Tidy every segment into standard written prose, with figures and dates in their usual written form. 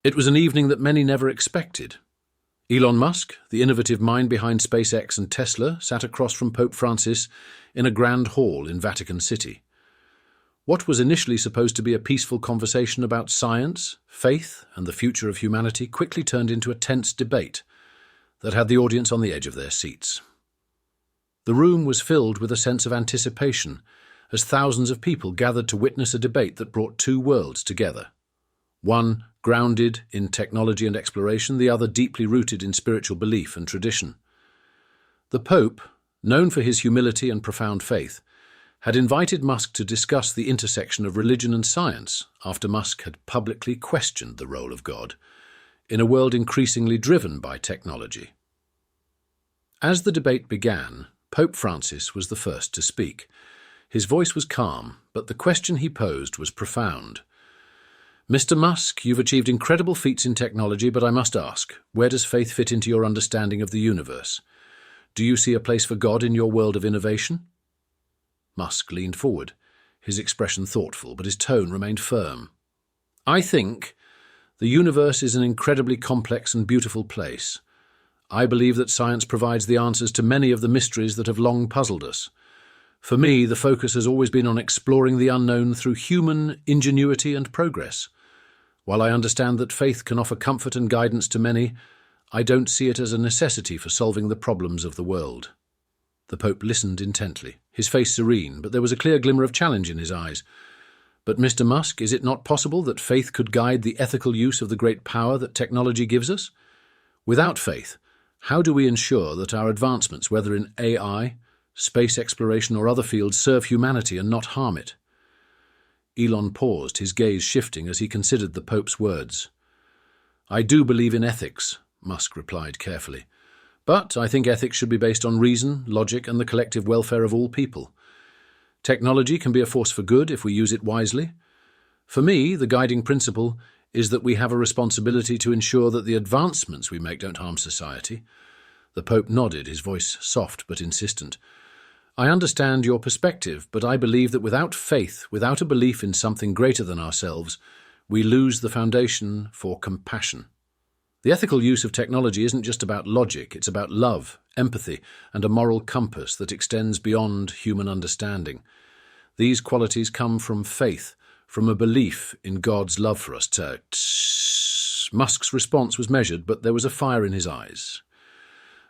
It was an evening that many never expected. Elon Musk, the innovative mind behind SpaceX and Tesla, sat across from Pope Francis in a grand hall in Vatican City. What was initially supposed to be a peaceful conversation about science, faith, and the future of humanity quickly turned into a tense debate that had the audience on the edge of their seats. The room was filled with a sense of anticipation as thousands of people gathered to witness a debate that brought two worlds together. One grounded in technology and exploration, the other deeply rooted in spiritual belief and tradition. The Pope, known for his humility and profound faith, had invited Musk to discuss the intersection of religion and science after Musk had publicly questioned the role of God in a world increasingly driven by technology. As the debate began, Pope Francis was the first to speak. His voice was calm, but the question he posed was profound. Mr. Musk, you've achieved incredible feats in technology, but I must ask, where does faith fit into your understanding of the universe? Do you see a place for God in your world of innovation? Musk leaned forward, his expression thoughtful, but his tone remained firm. I think the universe is an incredibly complex and beautiful place. I believe that science provides the answers to many of the mysteries that have long puzzled us. For me, the focus has always been on exploring the unknown through human ingenuity and progress. While I understand that faith can offer comfort and guidance to many, I don't see it as a necessity for solving the problems of the world. The Pope listened intently, his face serene, but there was a clear glimmer of challenge in his eyes. But Mr. Musk, is it not possible that faith could guide the ethical use of the great power that technology gives us? Without faith, how do we ensure that our advancements, whether in AI, space exploration or other fields, serve humanity and not harm it? Elon paused, his gaze shifting as he considered the Pope's words. I do believe in ethics, Musk replied carefully. But I think ethics should be based on reason, logic, and the collective welfare of all people. Technology can be a force for good if we use it wisely. For me, the guiding principle is that we have a responsibility to ensure that the advancements we make don't harm society. The Pope nodded, his voice soft but insistent. I understand your perspective, but I believe that without faith, without a belief in something greater than ourselves, we lose the foundation for compassion. The ethical use of technology isn't just about logic, it's about love, empathy, and a moral compass that extends beyond human understanding. These qualities come from faith, from a belief in God's love for us. Musk's response was measured, but there was a fire in his eyes.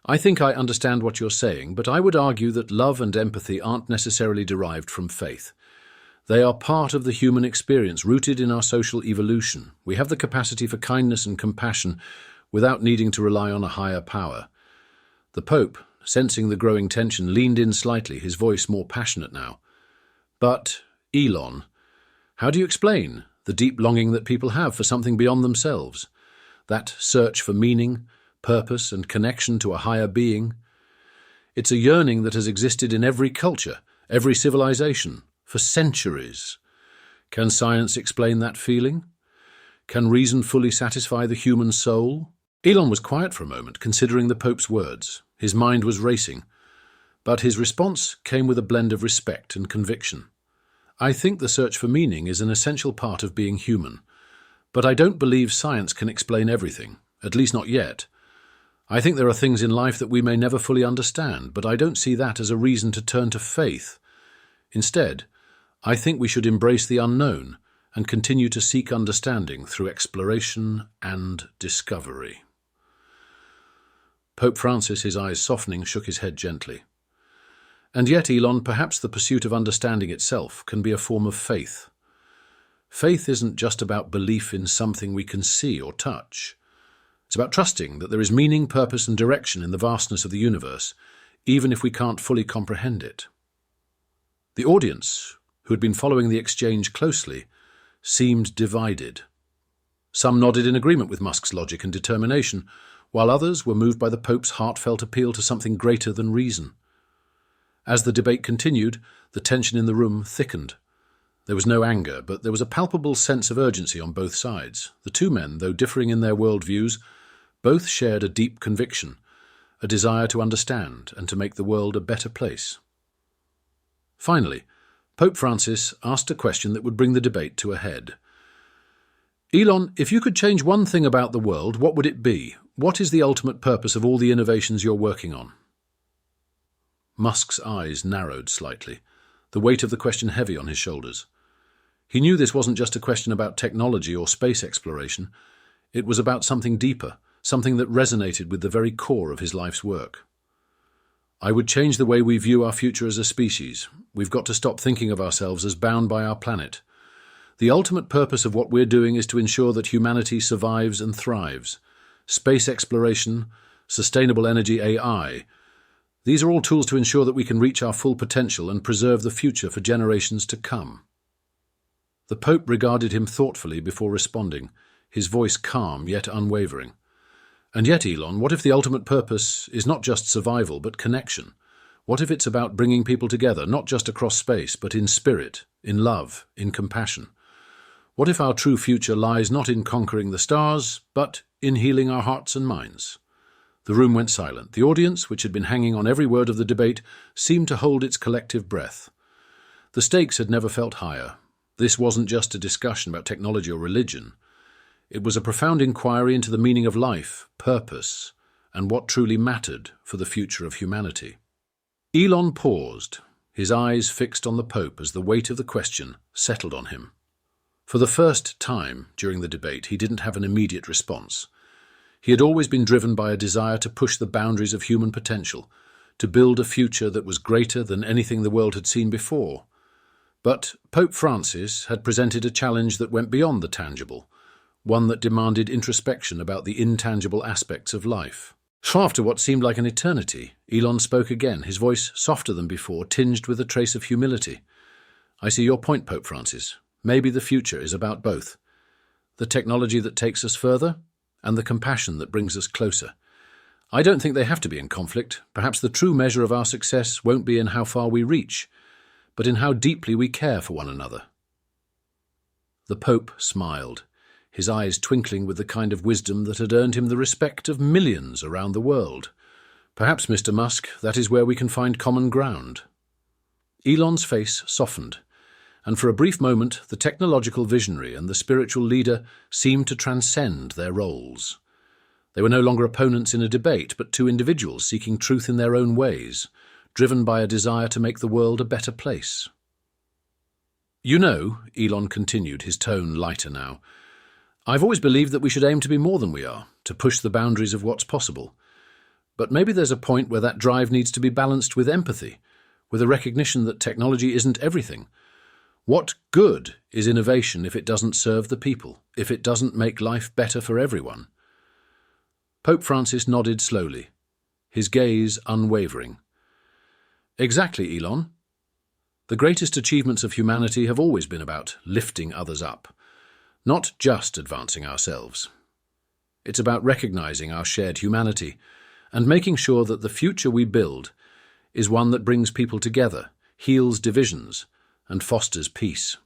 I think I understand what you're saying, but I would argue that love and empathy aren't necessarily derived from faith. They are part of the human experience, rooted in our social evolution. We have the capacity for kindness and compassion without needing to rely on a higher power. The Pope, sensing the growing tension, leaned in slightly, his voice more passionate now. But, Elon, how do you explain the deep longing that people have for something beyond themselves? That search for meaning, purpose, and connection to a higher being? It's a yearning that has existed in every culture, every civilization, for centuries. Can science explain that feeling? Can reason fully satisfy the human soul? Elon was quiet for a moment, considering the Pope's words. His mind was racing, but his response came with a blend of respect and conviction. I think the search for meaning is an essential part of being human, but I don't believe science can explain everything, at least not yet. I think there are things in life that we may never fully understand, but I don't see that as a reason to turn to faith. Instead, I think we should embrace the unknown and continue to seek understanding through exploration and discovery. Pope Francis, his eyes softening, shook his head gently. And yet, Elon, perhaps the pursuit of understanding itself can be a form of faith. Faith isn't just about belief in something we can see or touch. It's about trusting that there is meaning, purpose, and direction in the vastness of the universe, even if we can't fully comprehend it. The audience, who had been following the exchange closely, seemed divided. Some nodded in agreement with Musk's logic and determination, while others were moved by the Pope's heartfelt appeal to something greater than reason. As the debate continued, the tension in the room thickened. There was no anger, but there was a palpable sense of urgency on both sides. The two men, though differing in their worldviews, both shared a deep conviction, a desire to understand and to make the world a better place. Finally, Pope Francis asked a question that would bring the debate to a head. Elon, if you could change one thing about the world, what would it be? What is the ultimate purpose of all the innovations you're working on? Musk's eyes narrowed slightly, the weight of the question heavy on his shoulders. He knew this wasn't just a question about technology or space exploration. It was about something deeper, something that resonated with the very core of his life's work. I would change the way we view our future as a species. We've got to stop thinking of ourselves as bound by our planet. The ultimate purpose of what we're doing is to ensure that humanity survives and thrives. Space exploration, sustainable energy, AI. These are all tools to ensure that we can reach our full potential and preserve the future for generations to come. The Pope regarded him thoughtfully before responding, his voice calm yet unwavering. And yet, Elon, what if the ultimate purpose is not just survival but connection? What if it's about bringing people together, not just across space, but in spirit, in love, in compassion? What if our true future lies not in conquering the stars, but in healing our hearts and minds? The room went silent. The audience, which had been hanging on every word of the debate, seemed to hold its collective breath. The stakes had never felt higher. This wasn't just a discussion about technology or religion. It was a profound inquiry into the meaning of life, purpose, and what truly mattered for the future of humanity. Elon paused, his eyes fixed on the Pope as the weight of the question settled on him. For the first time during the debate, he didn't have an immediate response. He had always been driven by a desire to push the boundaries of human potential, to build a future that was greater than anything the world had seen before. But Pope Francis had presented a challenge that went beyond the tangible, one that demanded introspection about the intangible aspects of life. After what seemed like an eternity, Elon spoke again, his voice softer than before, tinged with a trace of humility. "I see your point, Pope Francis. Maybe the future is about both. The technology that takes us further, and the compassion that brings us closer. I don't think they have to be in conflict. Perhaps the true measure of our success won't be in how far we reach, but in how deeply we care for one another." The Pope smiled, his eyes twinkling with the kind of wisdom that had earned him the respect of millions around the world. "Perhaps, Mr. Musk, that is where we can find common ground." Elon's face softened, and for a brief moment the technological visionary and the spiritual leader seemed to transcend their roles. They were no longer opponents in a debate, but two individuals seeking truth in their own ways, driven by a desire to make the world a better place. "You know," Elon continued, his tone lighter now, "I've always believed that we should aim to be more than we are, to push the boundaries of what's possible. But maybe there's a point where that drive needs to be balanced with empathy, with a recognition that technology isn't everything. What good is innovation if it doesn't serve the people, if it doesn't make life better for everyone?" Pope Francis nodded slowly, his gaze unwavering. "Exactly, Elon. The greatest achievements of humanity have always been about lifting others up, not just advancing ourselves. It's about recognizing our shared humanity and making sure that the future we build is one that brings people together, heals divisions, and fosters peace."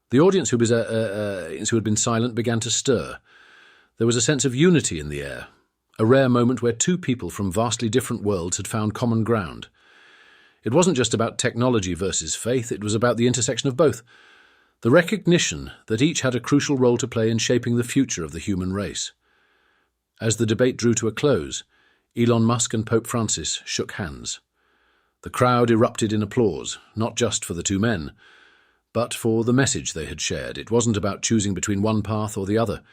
The audience who had been silent began to stir. There was a sense of unity in the air, a rare moment where two people from vastly different worlds had found common ground. It wasn't just about technology versus faith, it was about the intersection of both, the recognition that each had a crucial role to play in shaping the future of the human race. As the debate drew to a close, Elon Musk and Pope Francis shook hands. The crowd erupted in applause, not just for the two men, but for the message they had shared. It wasn't about choosing between one path or the other.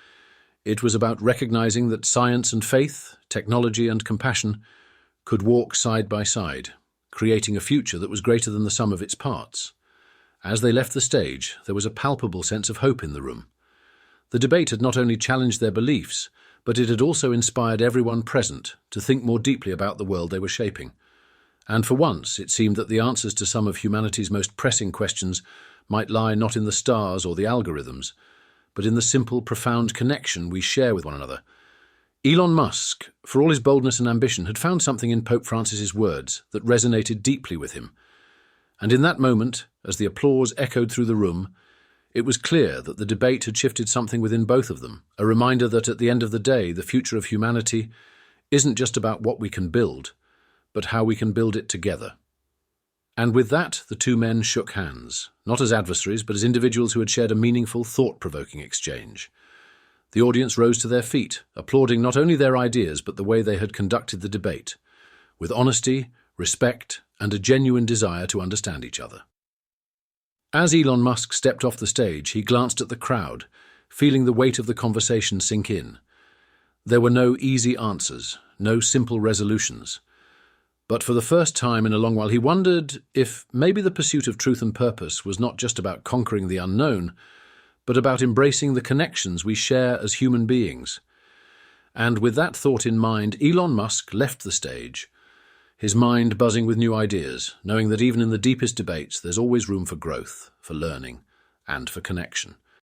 It was about recognizing that science and faith, technology and compassion, could walk side by side, creating a future that was greater than the sum of its parts. As they left the stage, there was a palpable sense of hope in the room. The debate had not only challenged their beliefs, but it had also inspired everyone present to think more deeply about the world they were shaping. And for once, it seemed that the answers to some of humanity's most pressing questions might lie not in the stars or the algorithms, but in the simple, profound connection we share with one another. Elon Musk, for all his boldness and ambition, had found something in Pope Francis's words that resonated deeply with him. And in that moment, as the applause echoed through the room, it was clear that the debate had shifted something within both of them, a reminder that at the end of the day, the future of humanity isn't just about what we can build, but how we can build it together. And with that, the two men shook hands, not as adversaries, but as individuals who had shared a meaningful, thought-provoking exchange. The audience rose to their feet, applauding not only their ideas but the way they had conducted the debate, with honesty, respect, and a genuine desire to understand each other. As Elon Musk stepped off the stage, he glanced at the crowd, feeling the weight of the conversation sink in. There were no easy answers, no simple resolutions. But for the first time in a long while, he wondered if maybe the pursuit of truth and purpose was not just about conquering the unknown, but about embracing the connections we share as human beings. And with that thought in mind, Elon Musk left the stage, his mind buzzing with new ideas, knowing that even in the deepest debates there's always room for growth, for learning, and for connection.